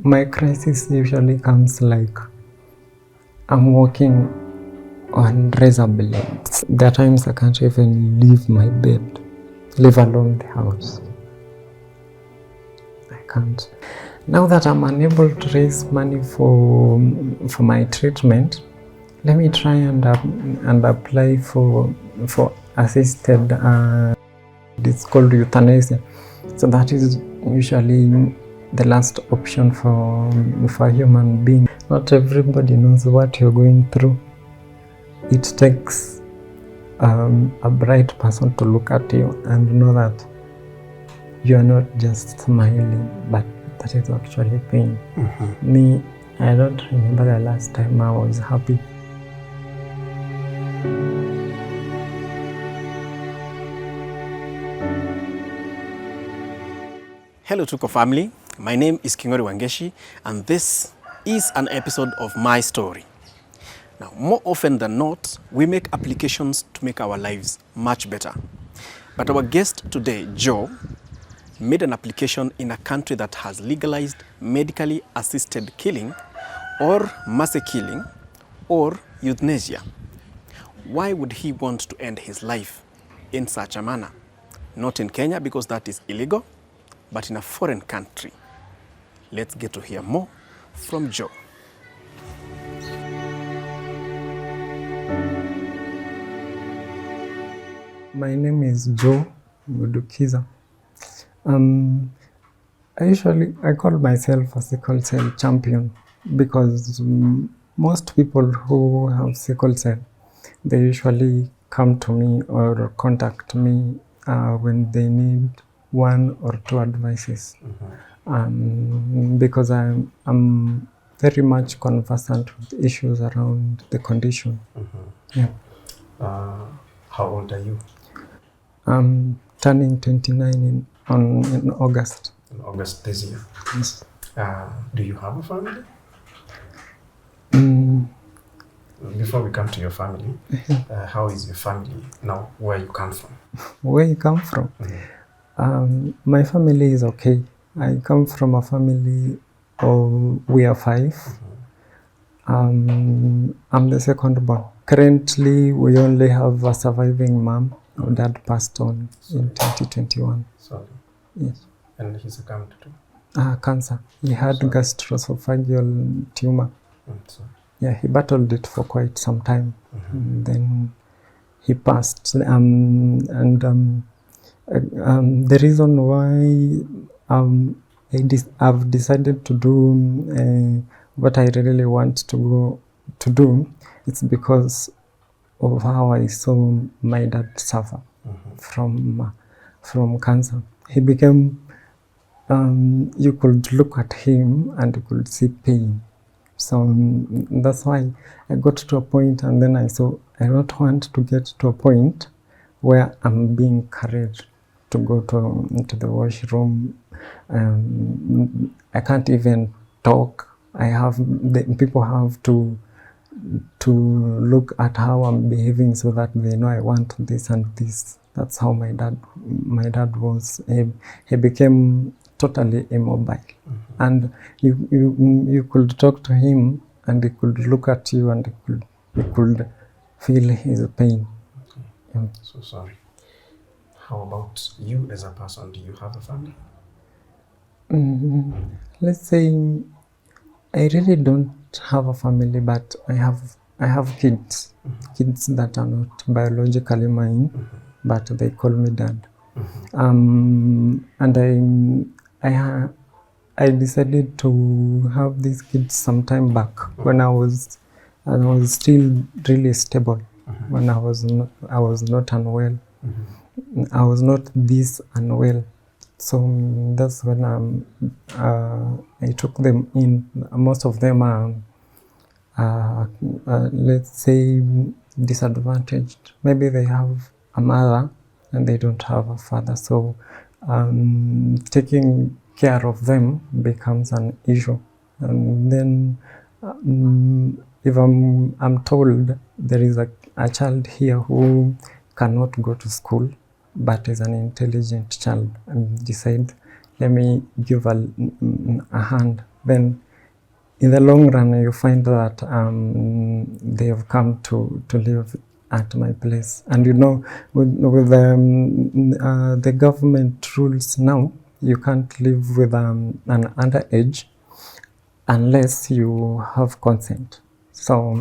My crisis usually comes like I'm walking on razor blades. There are times I can't even leave my bed, leave alone the house. I can't. Now that I'm unable to raise money for my treatment, let me try and apply for assisted. It's called euthanasia. So that is usually the last option for a human being. Not everybody knows what you're going through. It takes a bright person to look at you and know that you are not just smiling, but that is actually pain. Me, I don't remember the last time I was happy. Hello Tuko family, my name is Kingori Wangeshi and this is an episode of my story. Now, more often than not, we make applications to make our lives much better. But our guest today, Joe, made an application in a country that has legalized medically assisted killing or mercy killing or euthanasia. Why would he want to end his life in such a manner? Not in Kenya because that is illegal, but in a foreign country. Let's get to hear more from Joe. My name is Joe Mudukiza. I call myself a Sickle Cell champion because most people who have Sickle Cell, they usually come to me or contact me when they need one or two advices. Because I'm very much conversant with issues around the condition. Yeah. How old are you? I'm turning 29 in August. In August this year? Yes. Do you have a family? Before we come to your family, how is your family now, where you come from? Where you come from? My family is okay. I come from a family of, we are 5. I'm the second born. Currently, we only have a surviving mom. Our dad passed on in 2021. Sorry. Yes. And he succumbed to? Cancer. He had gastroesophageal tumor. Sorry. Yeah, he battled it for quite some time. Then he passed. The reason why I've decided to do what I really want to do, it's because of how I saw my dad suffer from cancer. He became, you could look at him and you could see pain. So that's why I got to a point, and then I saw I don't want to get to a point where I'm being carried to go into the washroom. I can't even talk. People have to look at how I'm behaving so that they know I want this and this. That's how my dad was. He became totally immobile, and you could talk to him, and he could look at you, and you could feel his pain. Okay. So sorry. How about you as a person? Do you have a family? Let's say I really don't have a family, but I have kids. Kids that are not biologically mine, but they call me dad. And I decided to have these kids some time back when I was still really stable. When I was not unwell. I was not this unwell. So that's when I took them in. Most of them are, let's say, disadvantaged. Maybe they have a mother and they don't have a father. So taking care of them becomes an issue. And then if I'm told there is a child here who cannot go to school, but is an intelligent child, and decide, let me give a hand then in the long run, you find that they have come to live at my place. And you know, with the government rules now, you can't live with an underage unless you have consent. So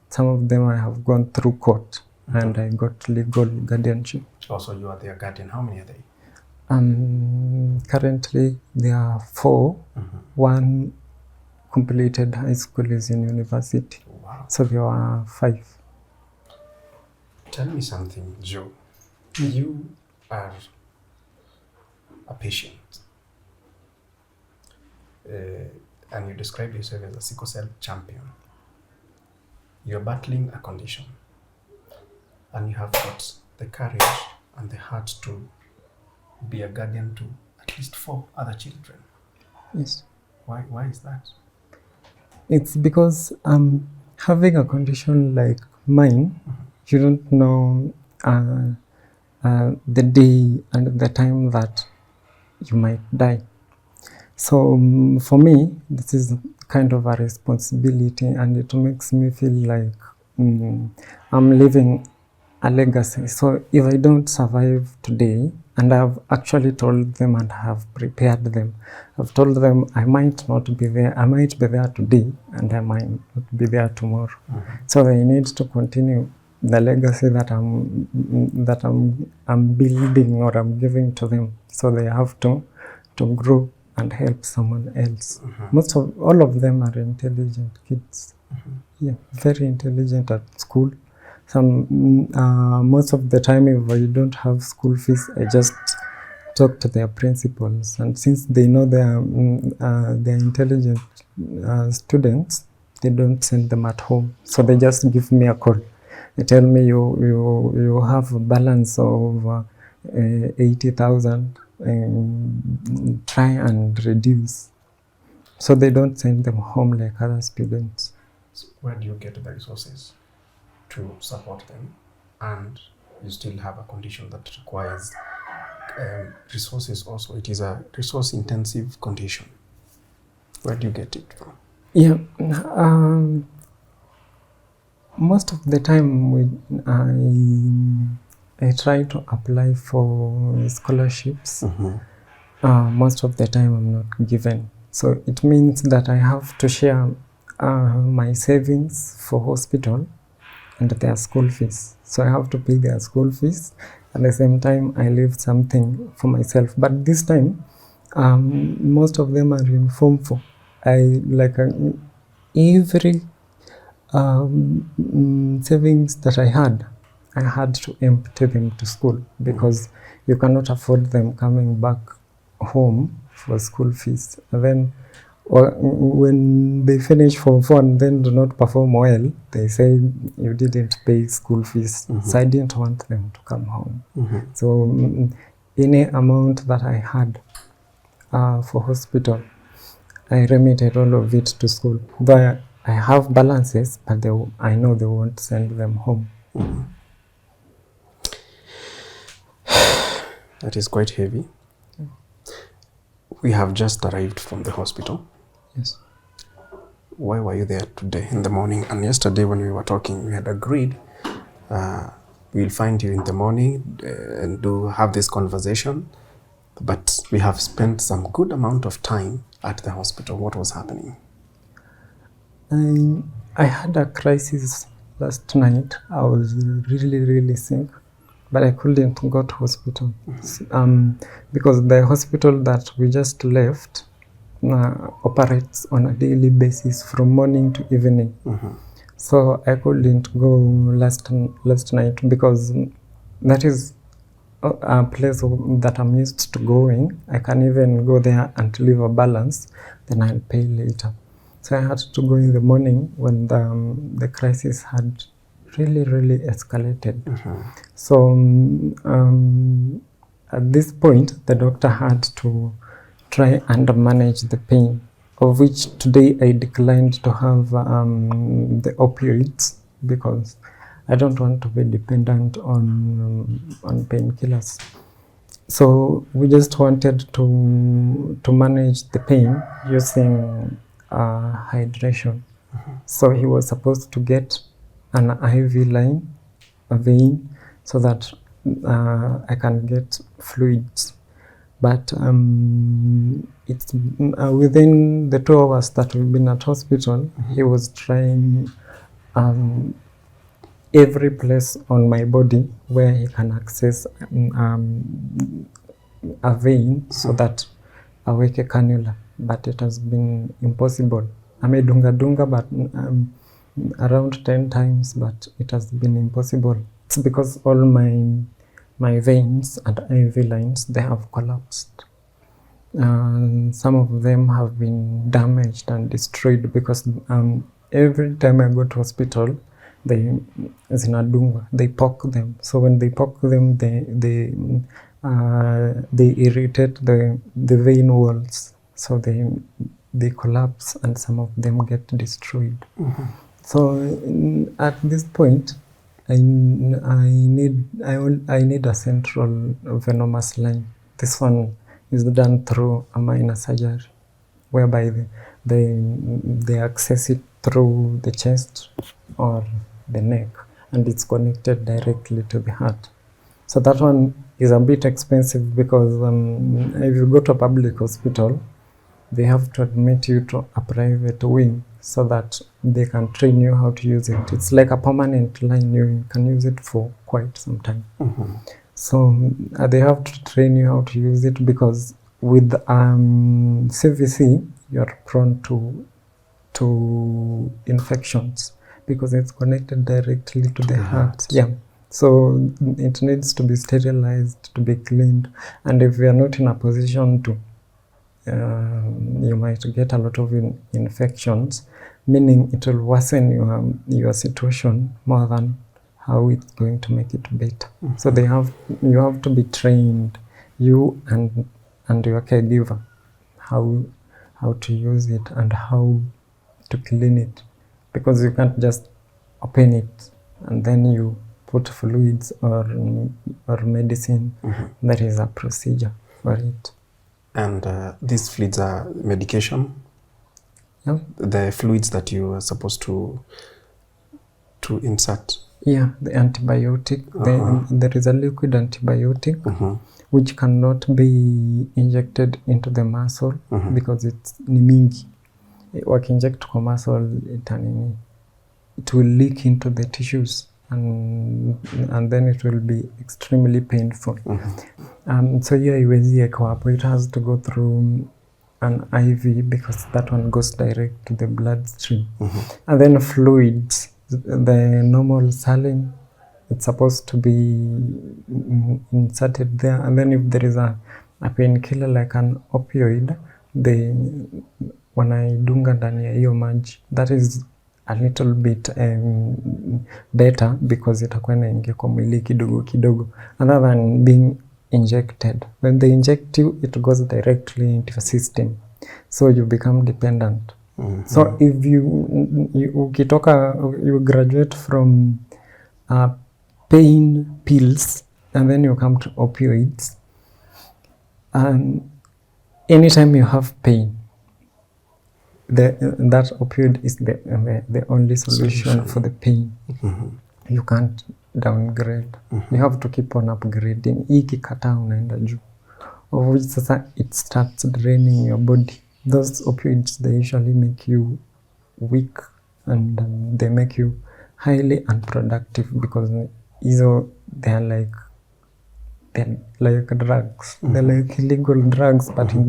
some of them I have gone through court, and I got legal guardianship. Also, you are their guardian. How many are they? Currently, there are 4. One completed high school, is in university. Wow. So there are 5. Tell me something, Joe. You are a patient. And you describe yourself as a sickle cell champion. You're battling a condition. And you have got the courage and the heart to be a guardian to at least 4 other children. Yes. Why is that? It's because having a condition like mine, you don't know the day and the time that you might die. So for me, this is kind of a responsibility, and it makes me feel like I'm living a legacy. So if I don't survive today, and I've actually told them and have prepared them, I've told them I might not be there, I might be there today, and I might not be there tomorrow. So they need to continue the legacy that I'm building or I'm giving to them. So they have to grow and help someone else. All of them are intelligent kids. Yeah, very intelligent at school. Most of the time, if I don't have school fees, I just talk to their principals, and since they know they're intelligent students, they don't send them at home. So they just give me a call. They tell me you have a balance of 80,000. Try and reduce. So they don't send them home like other students. So where do you get the resources to support them, and you still have a condition that requires resources also? It is a resource intensive condition. Where do you get it from? Yeah, most of the time I try to apply for scholarships. Most of the time I'm not given. So it means that I have to share my savings for hospital and their school fees. So I have to pay their school fees. At the same time, I leave something for myself. But this time, most of them are in Form 4. Every savings that I had to empty them to school, because you cannot afford them coming back home for school fees. And then when they finish Form 4 and then do not perform well, they say you didn't pay school fees. So I didn't want them to come home. So any amount that I had for hospital, I remitted all of it to school. Though I have balances, but I know they won't send them home. That is quite heavy. We have just arrived from the hospital. Yes. Why were you there today in the morning? And yesterday when we were talking, we had agreed we'll find you in the morning and have this conversation. But we have spent some good amount of time at the hospital. What was happening? I had a crisis last night. I was really, really sick, but I couldn't go to hospital because the hospital that we just left operates on a daily basis from morning to evening. So I couldn't go last night because that is a place that I'm used to going. I can even go there and leave a balance, then I'll pay later. So I had to go in the morning when the crisis had really, really escalated. So at this point, the doctor had to try and manage the pain, of which today I declined to have the opioids because I don't want to be dependent on painkillers. So we just wanted to manage the pain using hydration. So he was supposed to get an IV line, a vein, so that I can get fluids. But it's within the 2 hours that we've been at hospital, he was trying every place on my body where he can access a vein so that aweke cannula, but it has been impossible. Amedunga but around 10 times, but it has been impossible. It's because all my veins and IV lines, they have collapsed. Some of them have been damaged and destroyed because every time I go to hospital, they poke them. So when they poke them, they irritate the vein walls, so they collapse and some of them get destroyed. So at this point, I need a central venomous line. This one is done through a minor surgery, whereby they access it through the chest or the neck, and it's connected directly to the heart. So that one is a bit expensive because if you go to a public hospital, they have to admit you to a private wing so that they can train you how to use it. It's like a permanent line. You can use it for quite some time. So they have to train you how to use it because with CVC, you're prone to infections because it's connected directly to the heart. Yeah. So it needs to be sterilized, to be cleaned. And if you are not in a position to, you might get a lot of infections, meaning it will worsen your situation more than how it's going to make it better. So you have to be trained, you and your caregiver, how to use it and how to clean it, because you can't just open it and then you put fluids or medicine. That is a procedure for it. And these fluids are medication? Yeah. The fluids that you are supposed to insert? Yeah, the antibiotic. There is a liquid antibiotic which cannot be injected into the muscle because it's mingi. Wakinject kwa muscle, it will leak into the tissues and then it will be extremely painful. So it has to go through an IV because that one goes direct to the bloodstream. And then fluids, the normal saline, it's supposed to be inserted there. And then if there is a painkiller like an opioid, wanaidunga ndani ya hiyo maji. That is a little bit better because itakuwa inaingia kwa mwili kidogo kidogo, other than being injected. When they inject you, it goes directly into your system, so you become dependent. So if you graduate from pain pills and then you come to opioids, and anytime you have pain, that opioid is the only solution for the pain. You can't downgrade. You have to keep on upgrading. Ikikataa unaenda juu, of which sasa it starts draining your body. Those opioids, they usually make you weak and they make you highly unproductive because they're like drugs. They're like illegal drugs, but in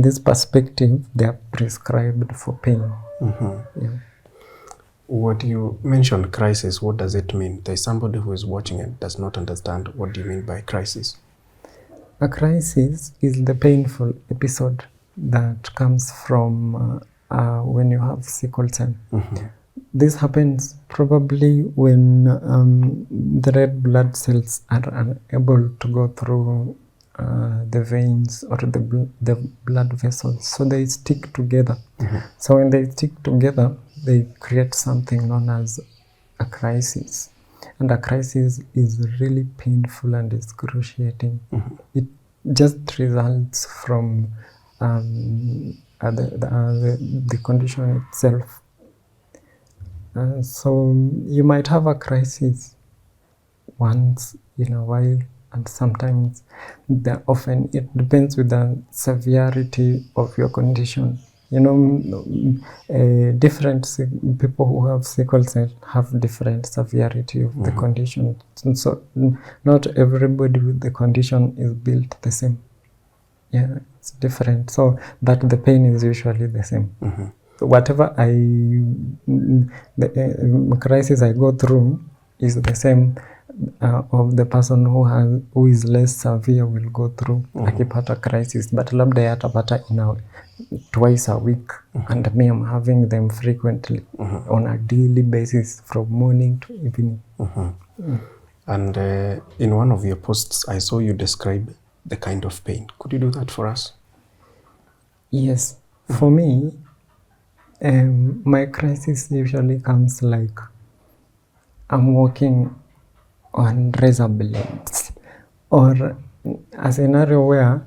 this perspective, they are prescribed for pain. Yeah. What you mentioned, crisis, what does it mean? There's somebody who is watching and does not understand. What do you mean by crisis? A crisis is the painful episode that comes from when you have sickle cell. This happens probably when the red blood cells are unable to go through the veins or the blood vessels, so they stick together. So when they stick together, they create something known as a crisis. And a crisis is really painful and excruciating. It just results from the condition itself. So you might have a crisis once in a while, and sometimes often it depends with the severity of your condition. You know, different people who have sickle cell have different severity of the condition. So not everybody with the condition is built the same. Yeah, it's different. So, but the pain is usually the same. So whatever the crisis I go through is the same of the person who is less severe will go through akipata crisis, but labda yatapata twice a week, and me I'm having them frequently on a daily basis from morning to evening. And in one of your posts, I saw you describe the kind of pain. Could you do that for us? Yes, for me, my crisis usually comes like I'm walking on razor blades, or a scenario where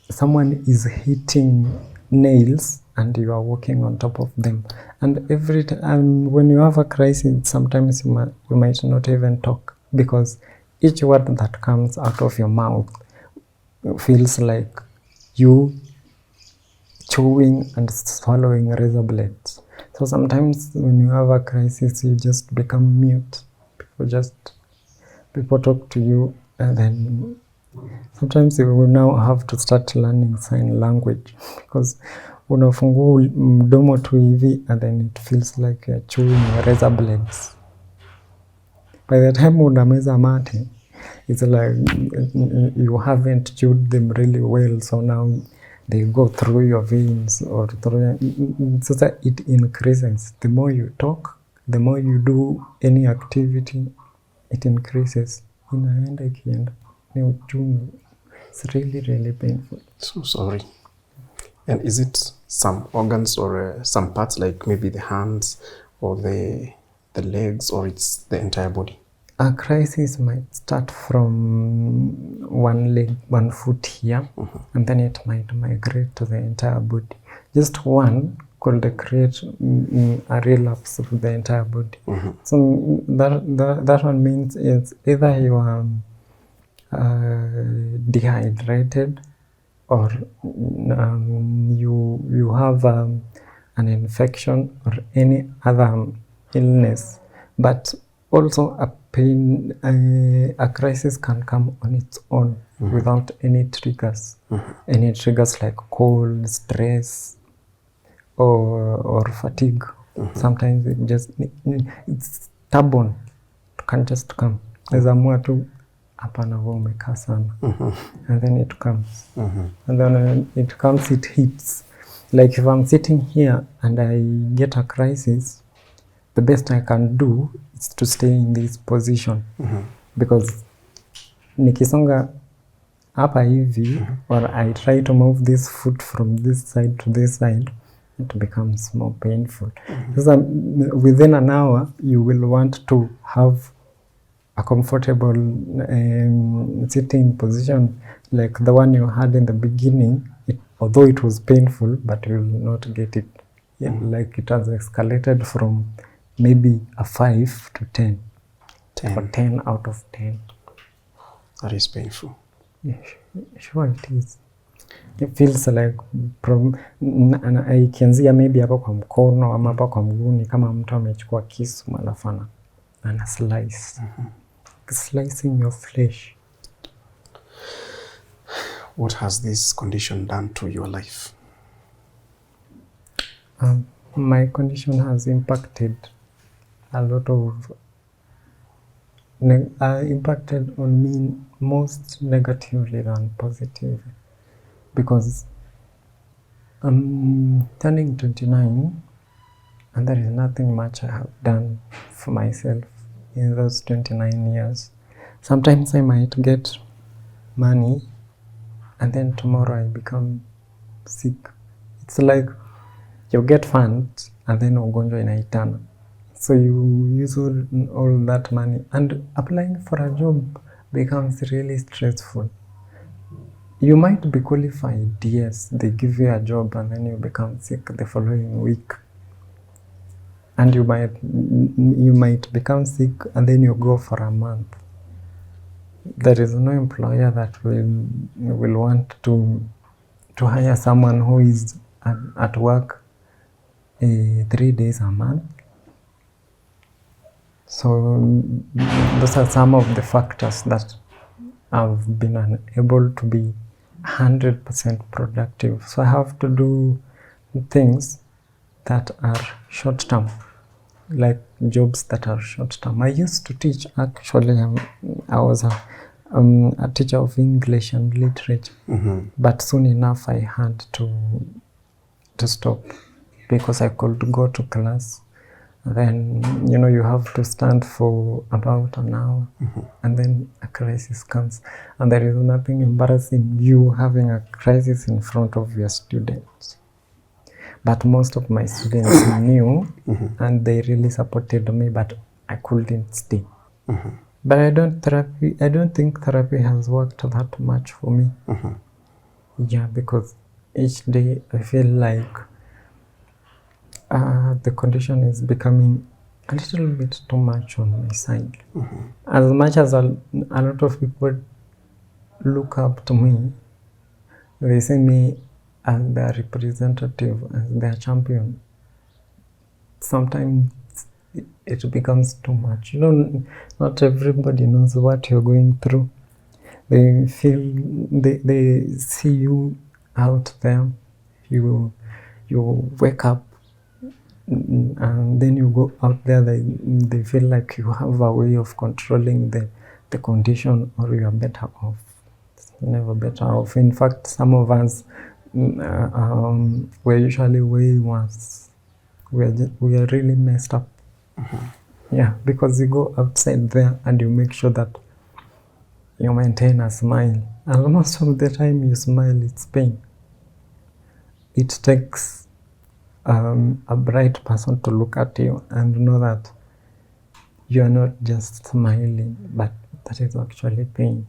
someone is hitting nails and you are walking on top of them. And every time when you have a crisis, sometimes you might not even talk, because each word that comes out of your mouth feels like you chewing and swallowing razor blades. So sometimes when you have a crisis, you just become mute. People talk to you, and then sometimes you will now have to start learning sign language, because unafungua mdomo tu hivi, and then it feels like you're chewing razor blades. By the time unameza mate, it's like you haven't chewed them really well, so now they go through your veins or through, so that it increases. The more you talk, the more you do any activity, it increases. It's really, really painful. So sorry. And is it some organs or some parts, like maybe the hands or the legs, or it's the entire body? A crisis might start from one leg, one foot here, and then it might migrate to the entire body. Just one could create a relapse of the entire body. So that one means it's either you are dehydrated, or you have an infection or any other illness. But also a crisis can come on its own without any triggers. Any triggers like cold, stress, or fatigue. Sometimes it's stubborn, can just come. Ezamua tu hapana wewe umekaa sana. And then it comes. And then when it comes, it hits. Like if I'm sitting here and I get a crisis, the best I can do is to stay in this position. Because nikisonga hapa hivi, or I try to move this foot from this side to this side, it becomes more painful. So within an hour, you will want to have a comfortable sitting position like the one you had in the beginning, although it was painful, but you will not get it. Like it has escalated from maybe a 5 to 10. 10. Or 10 out of 10. That is painful. Yeah, sure it is. It feels like ikianzia maybe hapa kwa mkono ama hapa kwa mguu, ni kama mtu amechukua kisu malafana ana slice. Slicing your flesh. What has this condition done to your life? My condition has impacted a lot of impacted on me most negatively than positive, because I'm turning 29 and there is nothing much I have done for myself in those 29 years. Sometimes I might get money and then tomorrow I become sick. It's like you get funds and then ugonjwa inaitana. So you use all that money, and applying for a job becomes really stressful. You might be qualified, yes, they give you a job and then you become sick the following week. And you might become sick and then you go for a month. There is no employer that will want to hire someone who is at work 3 days a month. So those are some of the factors that I've been unable to be 100% productive. So I have to do things that are short-term, like jobs that are short-term. I used to teach, actually. I was a teacher of English and literature, but soon enough I had to stop because I could go to class. Then, you have to stand for about an hour, and then a crisis comes. And there is nothing embarrassing you having a crisis in front of your students. But most of my students knew, and they really supported me, but I couldn't stay. But I don't think therapy has worked that much for me. Yeah, because each day I feel like the condition is becoming a little bit too much on my side. As much as a lot of people look up to me, they see me as their representative, as their champion. Sometimes it becomes too much. Not everybody knows what you're going through. They see you out there. You wake up, and then you go out there. They feel like you have a way of controlling the condition, or you are better off. It's never better off. In fact, some of us we're usually way worse. We are really messed up. Yeah, because you go outside there and you make sure that you maintain a smile. And most of the time you smile, it's pain. It takes a bright person to look at you and know that you are not just smiling, but that is actually pain.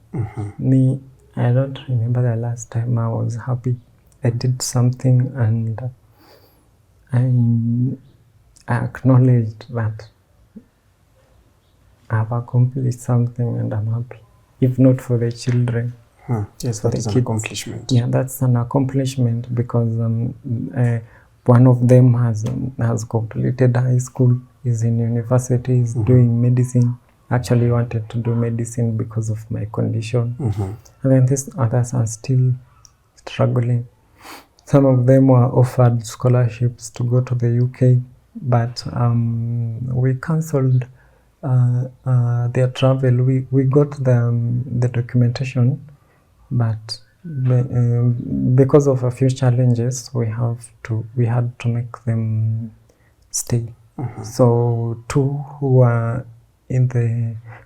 Me, I don't remember the last time I was happy. I did something and I acknowledged that I've accomplished something and I'm happy. If not for the children. Yes, that is an accomplishment. Yeah, that's an accomplishment because one of them has completed high school, is in university, is doing medicine. Actually wanted to do medicine because of my condition. And then these others are still struggling. Some of them were offered scholarships to go to the UK, but we cancelled their travel. We got the documentation, but because of a few challenges, we had to make them stay. So two who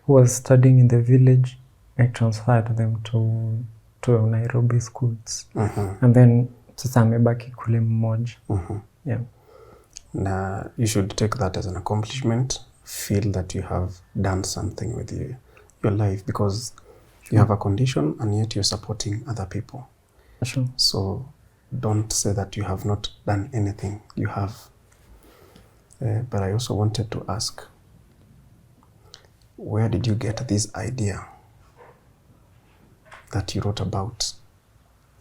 was studying in the village, I transferred them to Nairobi schools, and then sasa amebaki kule mmoja. Yeah. Now you should take that as an accomplishment. Feel that you have done something with your life, because you have a condition and yet you're supporting other people. Sure. So don't say that you have not done anything. You have. But I also wanted to ask, where did you get this idea that you wrote about?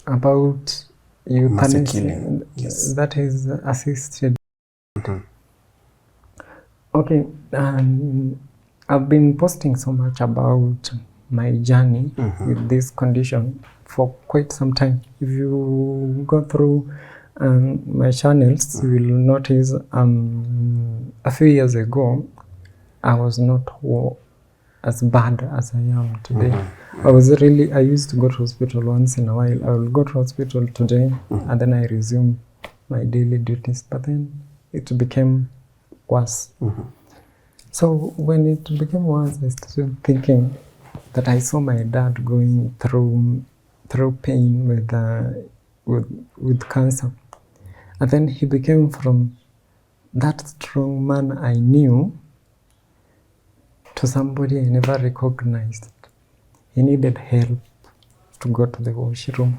About euthanasia, killing? Yes. That is assisted. Okay, I've been posting so much about my journey with this condition for quite some time. If you go through my channels, you will notice a few years ago, I was not as bad as I am today. I used to go to hospital once in a while. I will go to hospital today and then I resume my daily duties, but then it became worse. So when it became worse, I started thinking that I saw my dad going through pain with cancer. And then he became from that strong man I knew to somebody I never recognized. He needed help. to go to the washroom.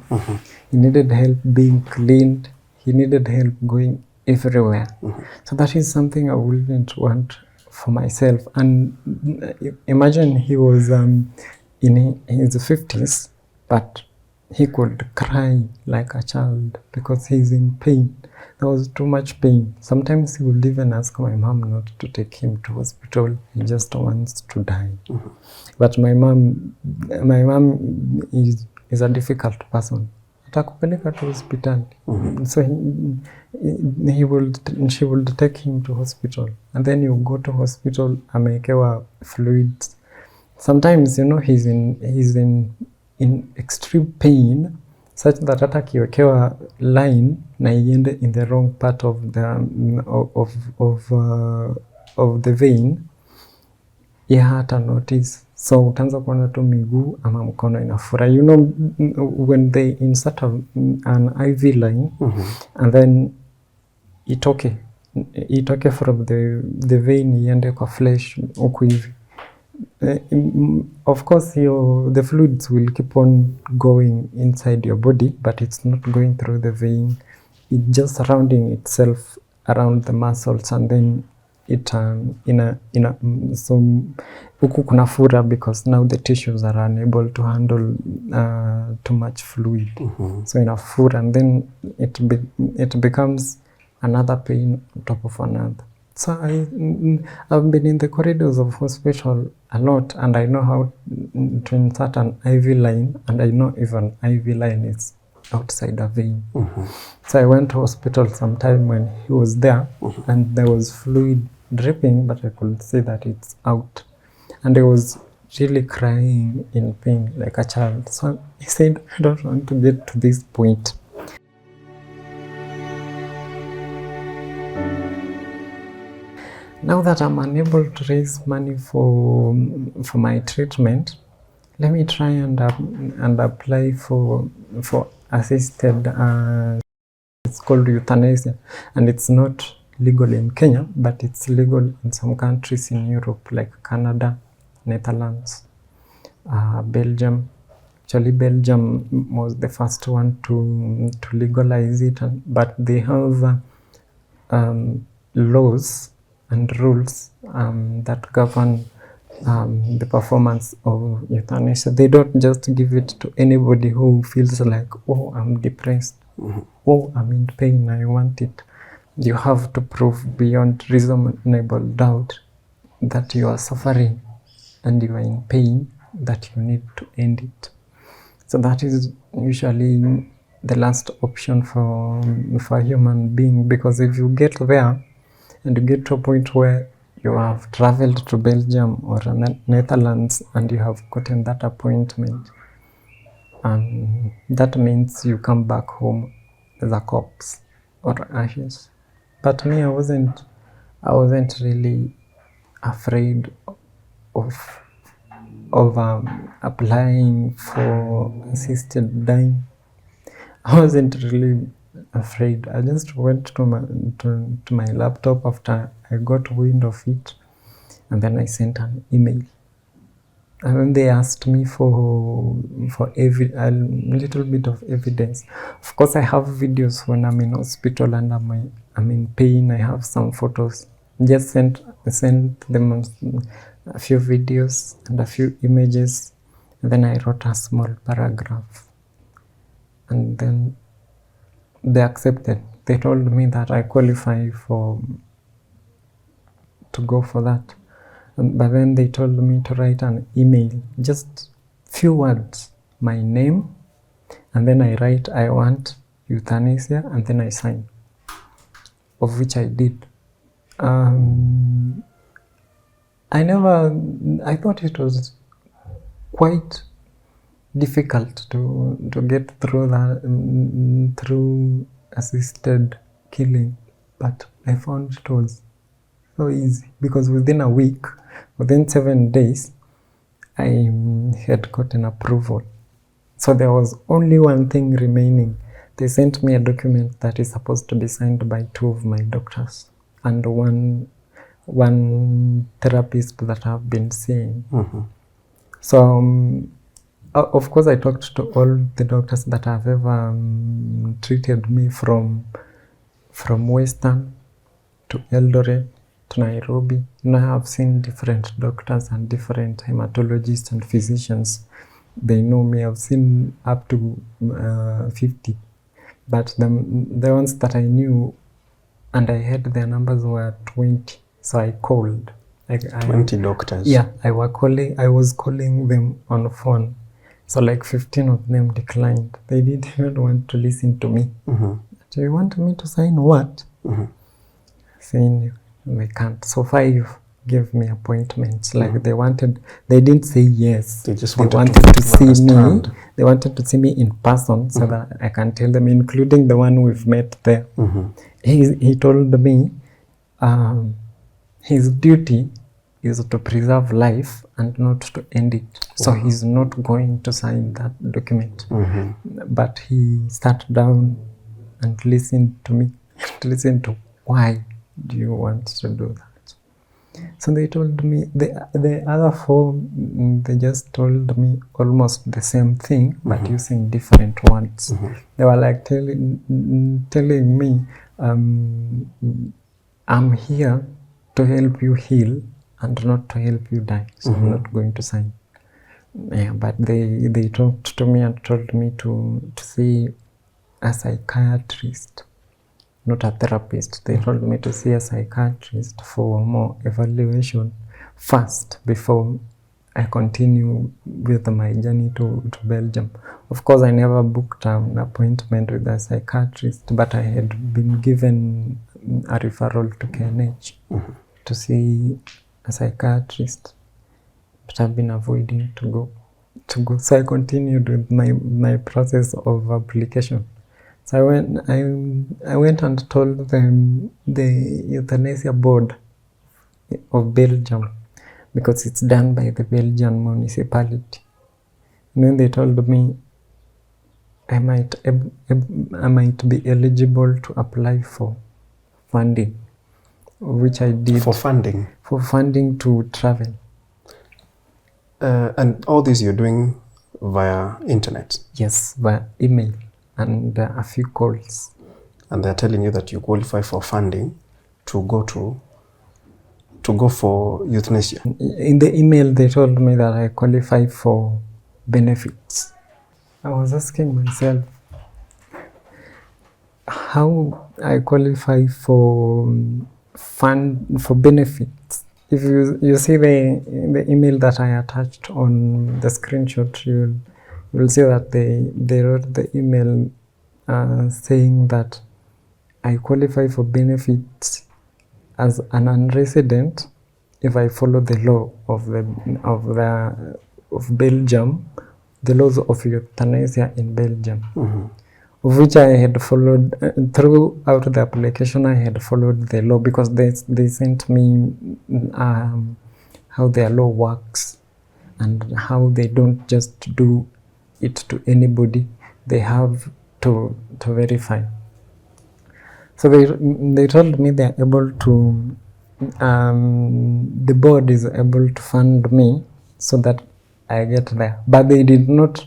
He needed help being cleaned. He needed help going everywhere. So that is something I wouldn't want for myself. And imagine he was in his 50s, but he could cry like a child because he's in pain. There was too much pain. Sometimes he would even ask my mom not to take him to hospital. He just wants to die. But my mom is a difficult person. Atakupeleka to hospital. So she would take him to hospital. And then you go to hospital, amekewa fluids. Sometimes, you know, he's in extreme pain, such that hata kiwekewa line na iende in the wrong part of the vein, ya hata notice. So utaanza kuona tu miguu ama mkono inafura. You know, when they insert an IV line, and then itoke from the vein iende kwa flesh huku hivi. Of course, the fluids will keep on going inside your body, but it's not going through the vein. It's just surrounding itself around the muscles, and then it so huku kuna fura because now the tissues are unable to handle too much fluid. So inafura, and then it becomes another pain on top of another. So I've been in the corridors of hospital a lot, and I know how to insert an IV line, and I know if an IV line is outside a vein. So I went to hospital sometime when he was there, and there was fluid dripping, but I could see that it's out. And I was really crying in pain like a child. So he said, I don't want to get to this point. Now that I'm unable to raise money for my treatment, let me try and apply for assisted. It's called euthanasia, and it's not legal in Kenya, but it's legal in some countries in Europe like Canada, Netherlands, Belgium. Actually, Belgium was the first one to legalize it, but they have laws and rules that govern the performance of euthanasia. They don't just give it to anybody who feels like, oh, I'm depressed, oh, I'm in pain, I want it. You have to prove beyond reasonable doubt that you are suffering and you are in pain, that you need to end it. So that is usually the last option for a human being, because if you get there and you get to a point where you have traveled to Belgium or Netherlands and you have gotten that appointment, that means you come back home as a corpse or ashes. But me, I wasn't really afraid of applying for assisted dying. I wasn't really afraid. I just went to my laptop after I got wind of it, and then I sent an email. And then they asked me for a little bit of evidence. Of course, I have videos when I'm in hospital and I'm in pain. I have some photos. Just sent them a few videos and a few images, and then I wrote a small paragraph. And then they accepted. They told me that I qualify to go for that. But then they told me to write an email, just few words, my name, and then I write, I want euthanasia, and then I sign, of which I did. I thought it was quite difficult to get through that, through assisted killing, but I found it was so easy, because within 7 days, I had gotten approval. So there was only one thing remaining. They sent me a document that is supposed to be signed by 2 of my doctors and one therapist that I've been seeing. So Of course, I talked to all the doctors that have ever treated me from Western to Eldoret to Nairobi. I have seen different doctors and different hematologists and physicians. They know me. I've seen up to 50, but the ones that I knew and I had their numbers were 20. So I called. 20 doctors. Yeah, I was calling them on phone. So like 15 of them declined. They didn't even want to listen to me. Do you want me to sign what? Saying they can't. So 5 gave me appointments. Like they didn't say yes. They just wanted to see me. They wanted to see me in person so that I can tell them, including the one we've met there. He told me his duty is to preserve life and not to end it. So he's not going to sign that document. But he sat down and listened to me, to listen to why do you want to do that. So they told me, the other 4, they just told me almost the same thing, but using different words. They were like telling me, I'm here to help you heal and not to help you die. So I'm not going to sign. Yeah, but they talked to me and told me to see a psychiatrist, not a therapist. They told me to see a psychiatrist for more evaluation first before I continue with my journey to Belgium. Of course, I never booked an appointment with a psychiatrist, but I had been given a referral to KNH to see a psychiatrist, but I've been avoiding to go. So I continued with my process of application. So I went and told them the euthanasia board of Belgium, because it's done by the Belgian municipality. And then they told me I might be eligible to apply for funding, which I did. For funding? For funding to travel. And all this you're doing via internet? Yes, via email and a few calls. And they're telling you that you qualify for funding to go for euthanasia? In the email, they told me that I qualify for benefits. I was asking myself how I qualify for benefits. If you see the email that I attached on the screenshot, you'll see that they wrote the email saying that I qualify for benefits as an unresident if I follow the law of Belgium, the laws of euthanasia in Belgium, of which I had followed throughout the application. I had followed the law because they sent me how their law works and how they don't just do it to anybody. They have to verify. So they told me they're able to, the board is able to fund me so that I get there. But they did not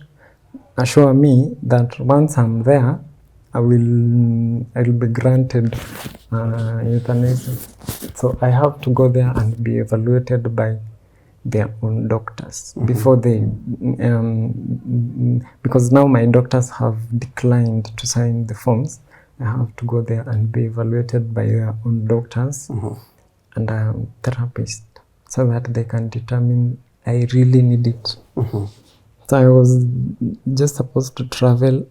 assure me that once I'm there, I will be granted euthanasia. So I have to go there and be evaluated by their own doctors before they, because now my doctors have declined to sign the forms. I have to go there and be evaluated by their own doctors and a therapist so that they can determine I really need it. So I was just supposed to travel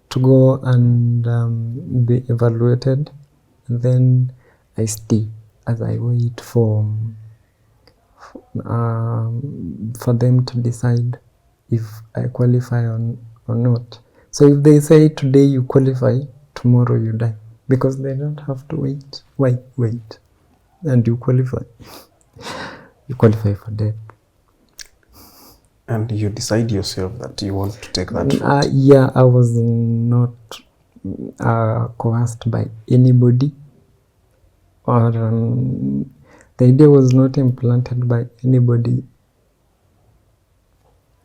to go and be evaluated, and then I stay as I wait for them to decide if I qualify or not. So if they say today you qualify, tomorrow you die, because they don't have to wait, and you qualify. You qualify for death. And you decide yourself that you want to take that route? Yeah, I was not coerced by anybody, or the idea was not implanted by anybody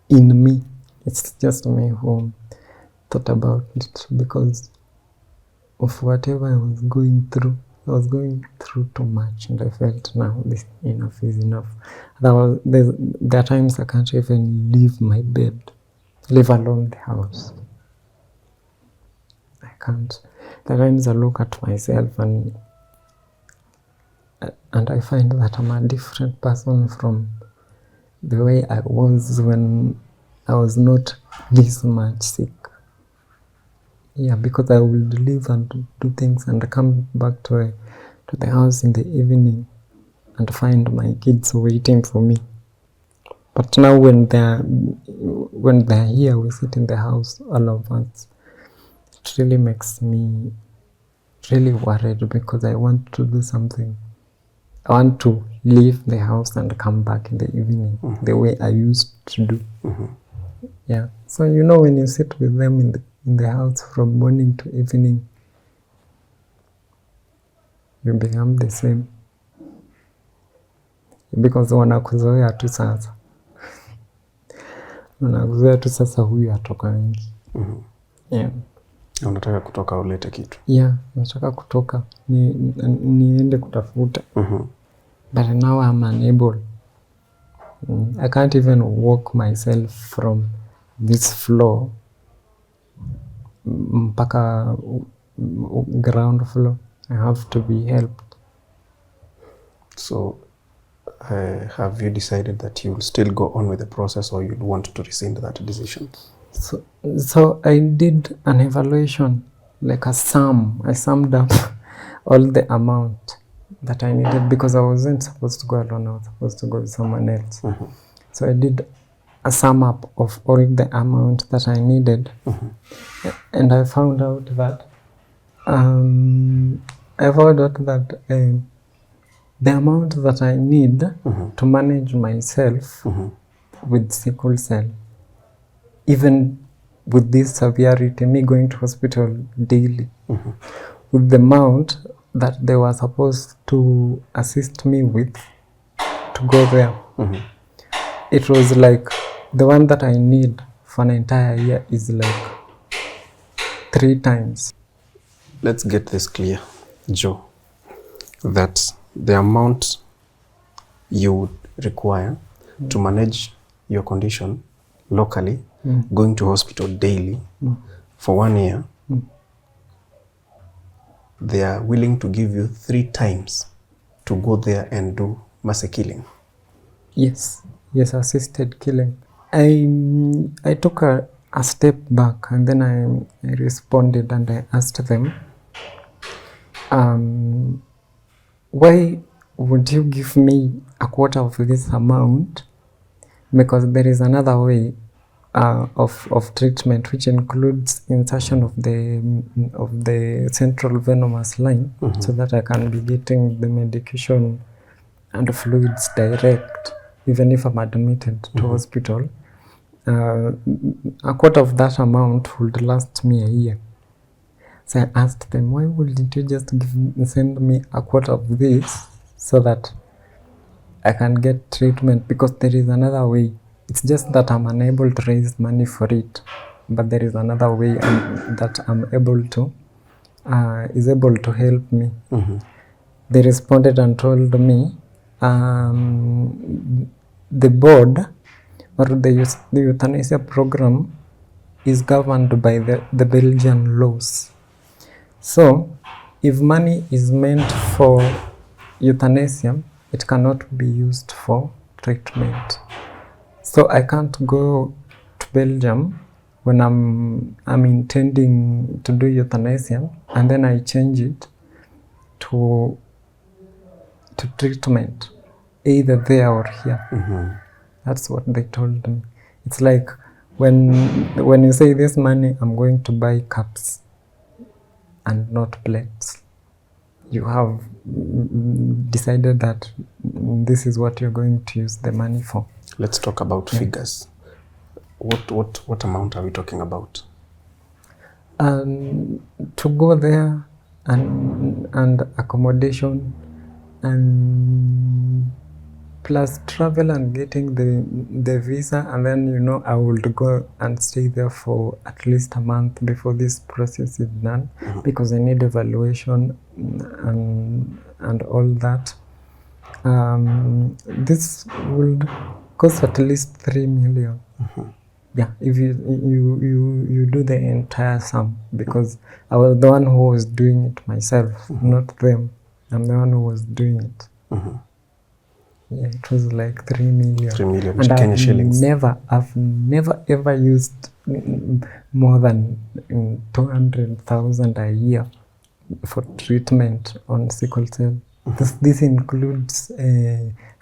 in me. It's just me who thought about it because of whatever I was going through. I was going through too much, and I felt now this enough is enough. There are times I can't even leave my bed, leave alone the house. I can't. There are times I look at myself and I find that I'm a different person from the way I was when I was not this much sick. Yeah, because I would leave and do things and come back to the house in the evening and find my kids waiting for me. But now when they're here, we sit in the house, all of us. It really makes me really worried because I want to do something. I want to leave the house and come back in the evening the way I used to do. Yeah. So when you sit with them in the house from morning to evening, you become the same. Because wanakuzoea tu sasa. Wanakuzoea tu sasa huyu atokangi. Yeah. Unataka kutoka ulete kitu? Yeah, nataka kutoka. Niende kutafuta. But now I'm unable. I can't even walk myself from this floor mpaka ground floor. I have to be helped. So, have you decided that you will still go on with the process, or you'd want to rescind that decision? So I did an evaluation, like a sum. I summed up all the amount that I needed because I wasn't supposed to go alone. I was supposed to go with someone else. So I did a sum up of all the amount that I needed, and I found out that the amount that I need to manage myself with sickle cell, even with this severity, me going to hospital daily, with the amount that they were supposed to assist me with to go there, it was like the one that I need for an entire year is like 3 times. Let's get this clear, Joe, that the amount you would require to manage your condition locally, going to hospital daily for 1 year, they are willing to give you 3 times to go there and do mass killing. Yes, assisted killing. I took a step back and then I responded and I asked them, why would you give me a quarter of this amount? Because there is another way of treatment which includes insertion of the central venomous line, so that I can be getting the medication and fluids direct, even if I'm admitted to hospital. A quarter of that amount would last me a year. So I asked them, why wouldn't you just send me a quarter of this so that I can get treatment? Because there is another way. It's just that I'm unable to raise money for it, but there is another way that I'm able to, is able to help me. They responded and told me, the board or the euthanasia program is governed by the Belgian laws. So, if money is meant for euthanasia, it cannot be used for treatment. So I can't go to Belgium when I'm intending to do euthanasia and then I change it to treatment, either there or here. That's what they told me. It's like when you say this money, I'm going to buy cups and not plates. You have decided that this is what you're going to use the money for. Let's talk about figures. What amount are we talking about? To go there and accommodation and plus travel and getting the visa, and then, you know, I would go and stay there for at least a month before this process is done, because I need evaluation and all that. This would cost at least 3 million. Yeah, if you do the entire sum, because I was the one who was doing it myself, not them. I'm the one who was doing it. Yeah, it was like 3 million. 3 million And Kenya shillings. I've never ever used more than 200,000 a year for treatment on sickle cell. This includes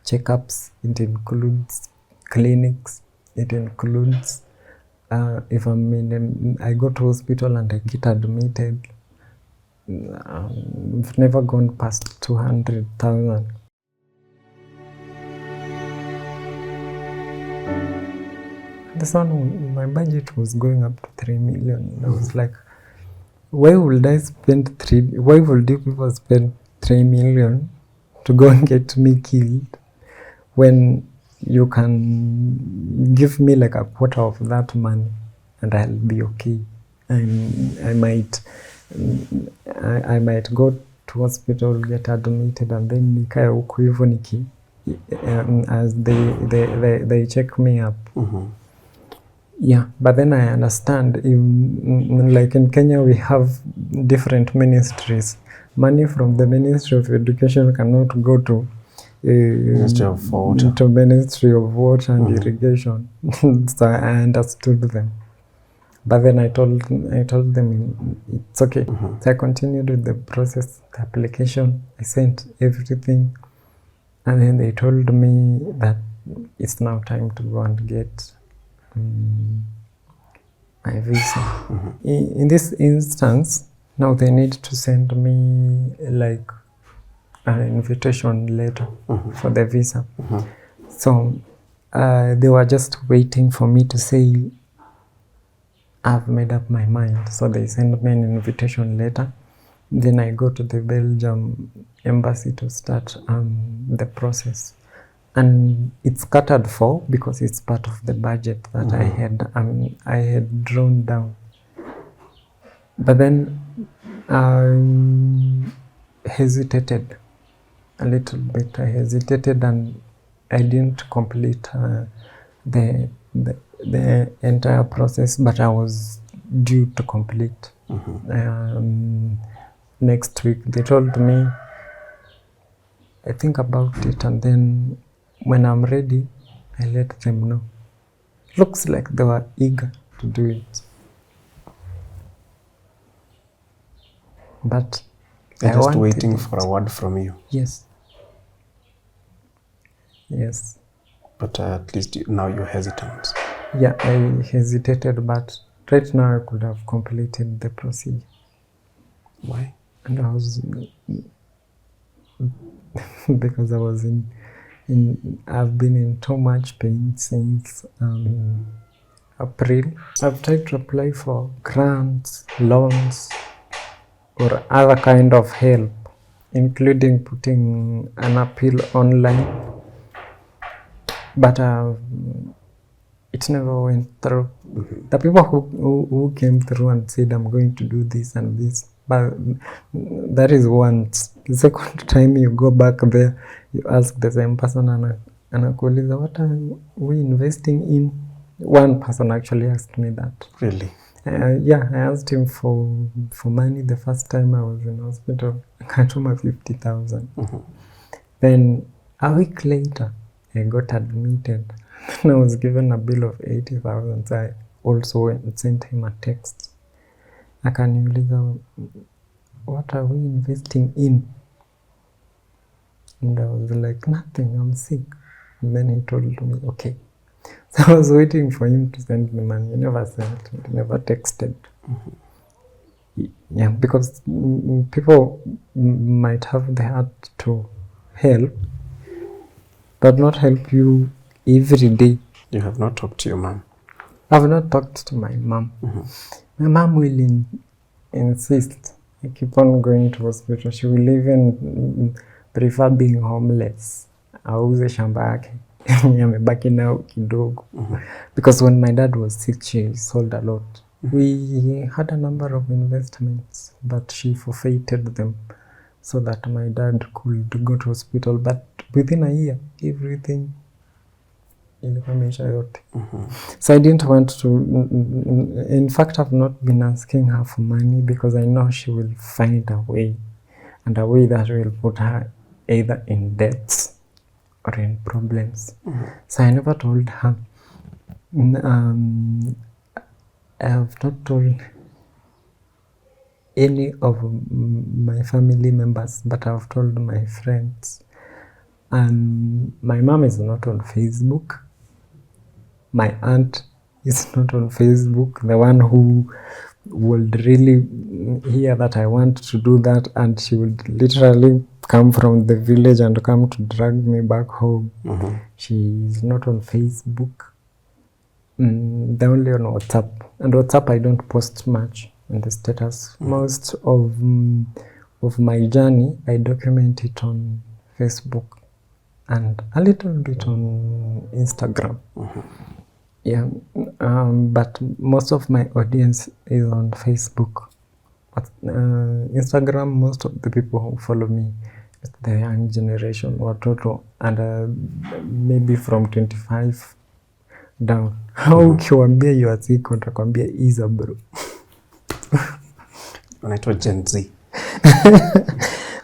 checkups, it includes clinics, it includes if I go to hospital and I get admitted. I've never gone past 200,000. This one, my budget was going up to 3 million. I was like, why would you people spend 3 million to go and get me killed when you can give me like a quarter of that money and I'll be okay? And I might go to hospital, get admitted, and then nikae huku hivyo as they check me up. Yeah, but then I understand, like in Kenya, we have different ministries. Money from the Ministry of Education cannot go to Ministry of Water. To Ministry of Water and Irrigation. So I understood them. But then I told them it's okay. So I continued with the process, the application. I sent everything, and then they told me that it's now time to go and get my visa. In this instance, now they need to send me like an invitation letter for the visa. So they were just waiting for me to say, I've made up my mind. So they send me an invitation letter. Then I go to the Belgium embassy to start the process. And it's catered for because it's part of the budget that I had drawn down. But then I hesitated a little bit. I hesitated and I didn't complete the entire process, but I was due to complete. Next week they told me, I think about it, and then when I'm ready, I let them know. Looks like they were eager to do it. But they're just waiting for a word from you. Yes. Yes. But at least now you're hesitant. Yeah, I hesitated, but right now I could have completed the procedure. Why? And I was because I was I've been in too much pain since April. I've tried to apply for grants, loans, or other kind of help, including putting an appeal online, but it never went through. The people who came through and said, I'm going to do this and this, but that is once. The second time you go back there, you ask the same person and anakuuliza, what are we investing in? One person actually asked me that. Really? Yeah, I asked him for money the first time I was in hospital. I told him 50,000. Then a week later, I got admitted. And I was given a bill of 80,000. So I also sent him a text. Akaniuliza, what are we investing in? And I was like, nothing, I'm sick. And then he told me, okay. So I was waiting for him to send me money. He never sent, he never texted. Yeah, because people might have the heart to help, but not help you every day. You have not talked to your mom? I've not talked to my mom. My mom will insist. I keep on going to hospital. She will even prefer being homeless auze shamba yake amebaki nao kidogo. Because when my dad was sick, she sold a lot. We had a number of investments, but she forfeited them so that my dad could go to hospital. But within a year, everything ilikuwa imeisha yote. So I didn't want to, in fact, I've not been asking her for money because I know she will find a way, and a way that will put her either in debts or in problems. So I never told her. I have not told any of my family members, but I have told my friends. And my mom is not on Facebook. My aunt is not on Facebook. The one who would really hear that I want to do that, and she would literally come from the village and come to drag me back home. She is not on Facebook. They're only on WhatsApp. And WhatsApp, I don't post much on the status. Most of my journey, I document it on Facebook and a little bit on Instagram. Yeah, but most of my audience is on Facebook. But Instagram, most of the people who follow me is the young generation, watoto, and maybe from 25 down. How ukiwaambia you are sick, watakwambia iza bro. Wanaitwa Gen Z.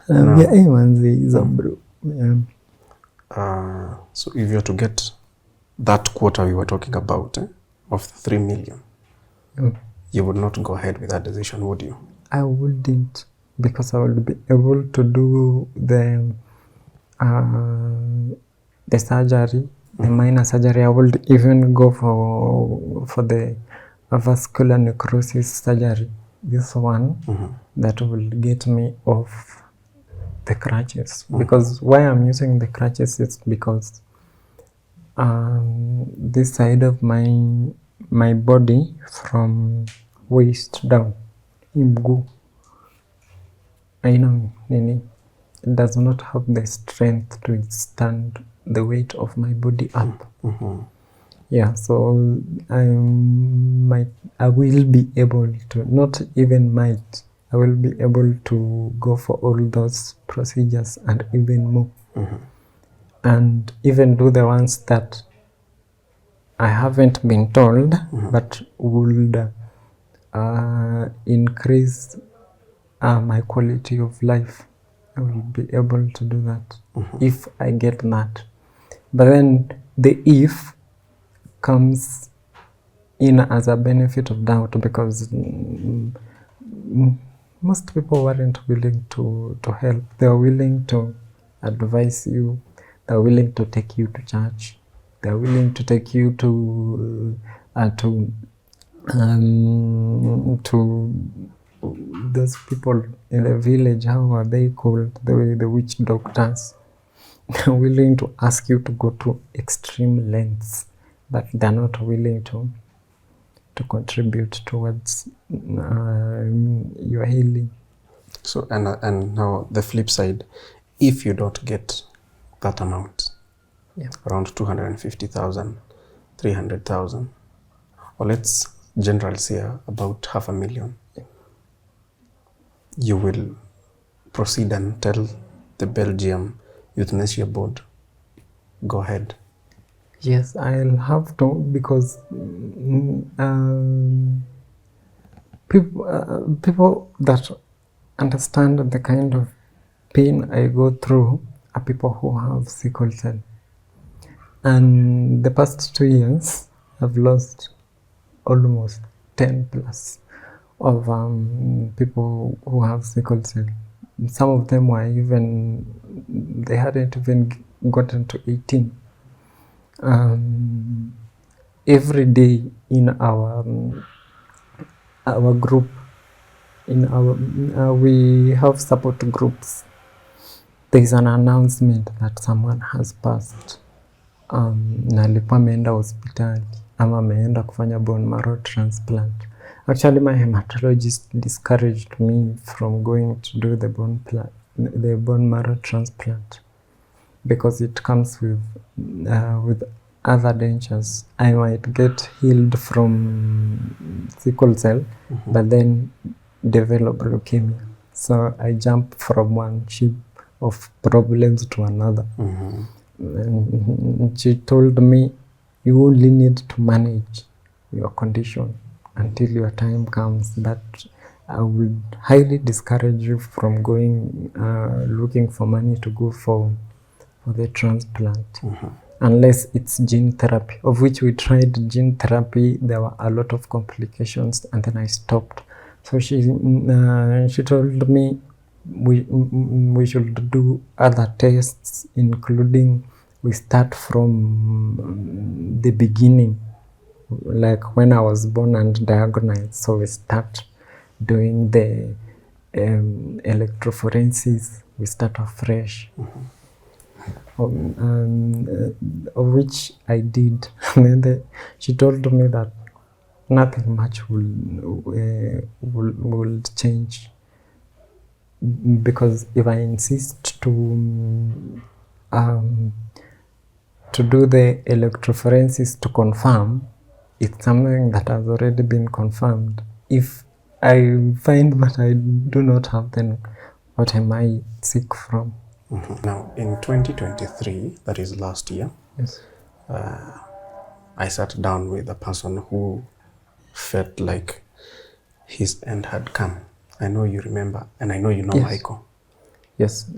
Yeah, manzi iza bro. Yeah. So if you're to get that quota we were talking about, of 3 million, you would not go ahead with that decision, would you? I wouldn't, because I would be able to do the surgery, the minor surgery. I would even go for the vascular necrosis surgery. This one that will get me off the crutches. Because why I'm using the crutches is because this side of my body, from waist down, mguu, I know nini, it does not have the strength to withstand the weight of my body up. Yeah, so I will be able to, not even might, I will be able to go for all those procedures and even more. And even do the ones that I haven't been told, but would increase my quality of life. I will be able to do that if I get that. But then the if comes in as a benefit of doubt, because most people weren't willing to help. They were willing to advise you. They're willing to take you to church. They're willing to take you to those people in the village. How are they called? The witch doctors. They're willing to ask you to go to extreme lengths, but they're not willing to contribute towards your healing. So and now the flip side, if you don't get that amount, around 250,000, 300,000, or let's generally say about 500,000, you will proceed and tell the Belgium euthanasia board, go ahead. Yes, I'll have to, because people that understand the kind of pain I go through are people who have sickle cell. And the past 2 years, I've lost almost 10 plus of people who have sickle cell. Some of them were even, they hadn't even gotten to 18. Every day in our group, we have support groups. There is an announcement that someone has passed. Na alikuwa ameenda hospitali ama ameenda kufanya bone marrow transplant. Actually, my hematologist discouraged me from going to do the bone marrow transplant because it comes with other dangers. I might get healed from sickle cell, but then develop leukemia. So I jump from one ship of problems to another. And she told me, you only need to manage your condition until your time comes, but I would highly discourage you from going looking for money to go for the transplant, unless it's gene therapy, of which we tried gene therapy. There were a lot of complications, and then I stopped. So she told me we should do other tests, including we start from the beginning, like when I was born and diagnosed. So we start doing the electrophoresis, we start afresh, of which I did. And then she told me that nothing much will change, because if I insist to do the electrophoresis to confirm, it's something that has already been confirmed. If I find that I do not have, then what am I sick from? Now, in 2023, that is last year, Yes. I sat down with a person who felt like his end had come. I know you remember, and I know you know. Yes. Michael. Yes.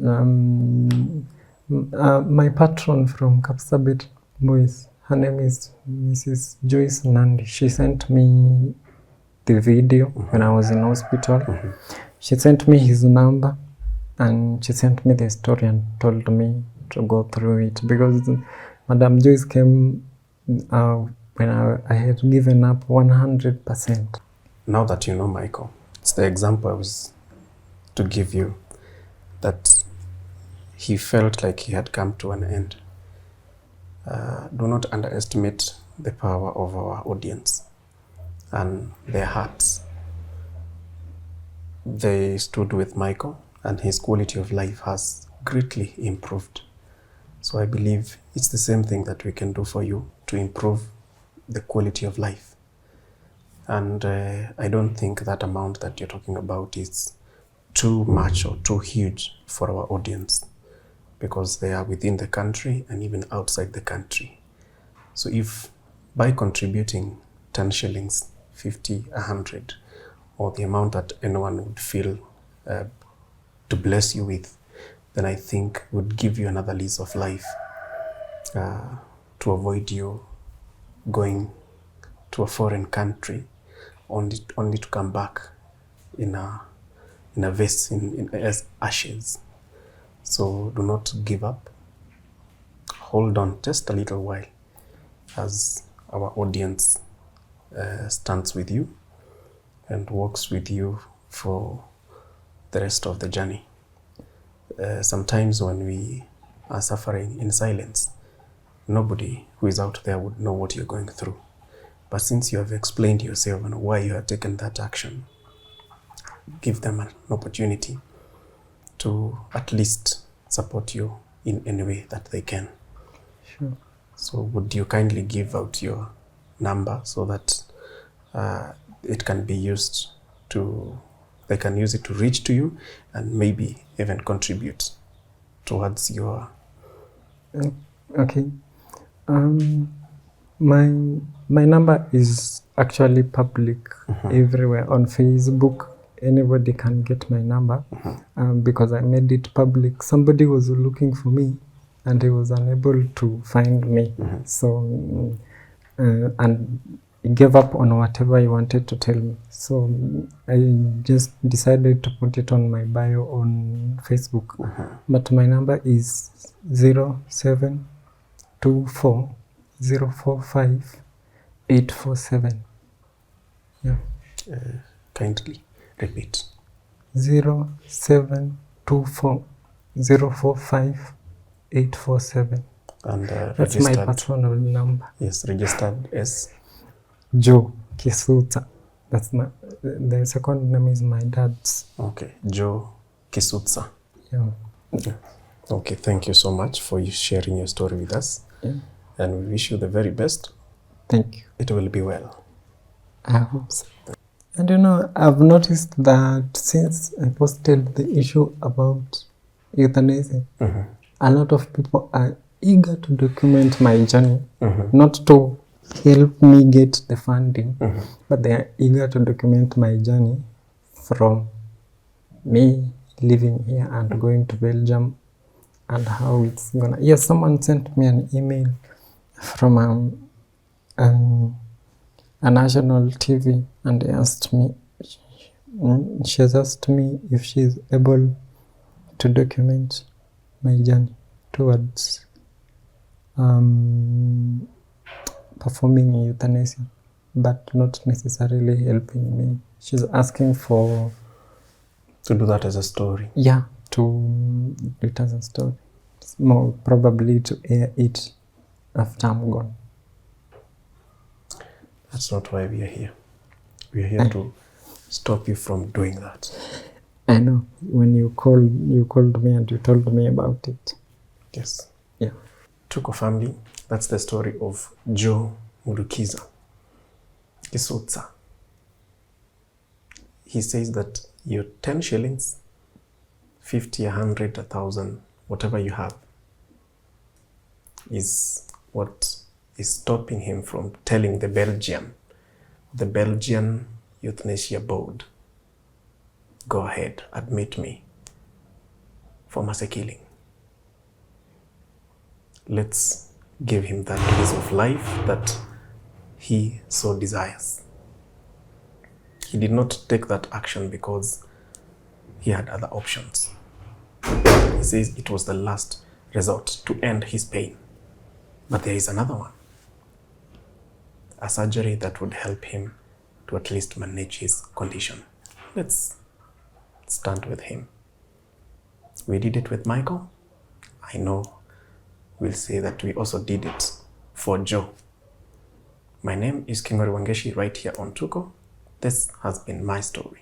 My patron from Kapsabet Boys, her name is Mrs. Joyce Nandi. She sent me the video when I was in hospital. She sent me his number, and she sent me the story and told me to go through it, because Madam Joyce came when I had given up 100%. Now that you know Michael, it's the example I was to give you, that he felt like he had come to an end. Do not underestimate the power of our audience and their hearts. They stood with Michael, and his quality of life has greatly improved. So I believe it's the same thing that we can do for you to improve the quality of life. And I don't think that amount that you're talking about is too much or too huge for our audience, because they are within the country and even outside the country. So if by contributing 10 shillings, 50, 100, or the amount that anyone would feel to bless you with, then I think would give you another lease of life to avoid you going to a foreign country only to come back in a vase as ashes. So do not give up. Hold on just a little while as our audience stands with you and walks with you for the rest of the journey. Sometimes when we are suffering in silence, nobody who is out there would know what you're going through. But since you have explained yourself and why you have taken that action, give them an opportunity to at least support you in any way that they can. Sure. So would you kindly give out your number so that it can be used to, they can use it to reach to you and maybe even contribute towards your... Okay. My number is actually public everywhere on Facebook. Anybody can get my number because I made it public. Somebody was looking for me and he was unable to find me. So, and he gave up on whatever he wanted to tell me. So I just decided to put it on my bio on Facebook. But my number is 0724 045 847. Yeah. Kindly repeat. 0724 045 847. And that's my personal number. Yes, registered as Joe Kisutsa. That's my, the second name is my dad's. Okay, Joe Kisutsa. Yeah. Okay. Okay, thank you so much for you sharing your story with us. Yeah. And we wish you the very best. Thank you. It will be well. I hope so. And you know, I've noticed that since I posted the issue about euthanasia, a lot of people are eager to document my journey, not to help me get the funding, but they are eager to document my journey from me living here and going to Belgium and how it's gonna. Yes, someone sent me an email from a national TV and she has asked me if she's able to document my journey towards performing euthanasia, but not necessarily helping me. She's asking for To do that as a story. yeah, to do it as a story. It's more probably to air it after I'm gone. That's not why we are here. We are here to stop you from doing that. I know. When you called me and you told me about it. Yes. Yeah. Tuko family, that's the story of Joe Mudukiza Kisutsa. He says that your 10 shillings, 50, 100, 1,000, whatever you have, is what is stopping him from telling the Belgian euthanasia board, go ahead, admit me for mass killing. Let's give him that piece of life that he so desires. He did not take that action because he had other options. He says it was the last resort to end his pain. But there is another one. A surgery that would help him to at least manage his condition. Let's stand with him. We did it with Michael. I know we'll say that we also did it for Joe. My name is Kingori Wangeshi right here on Tuko. This has been my story.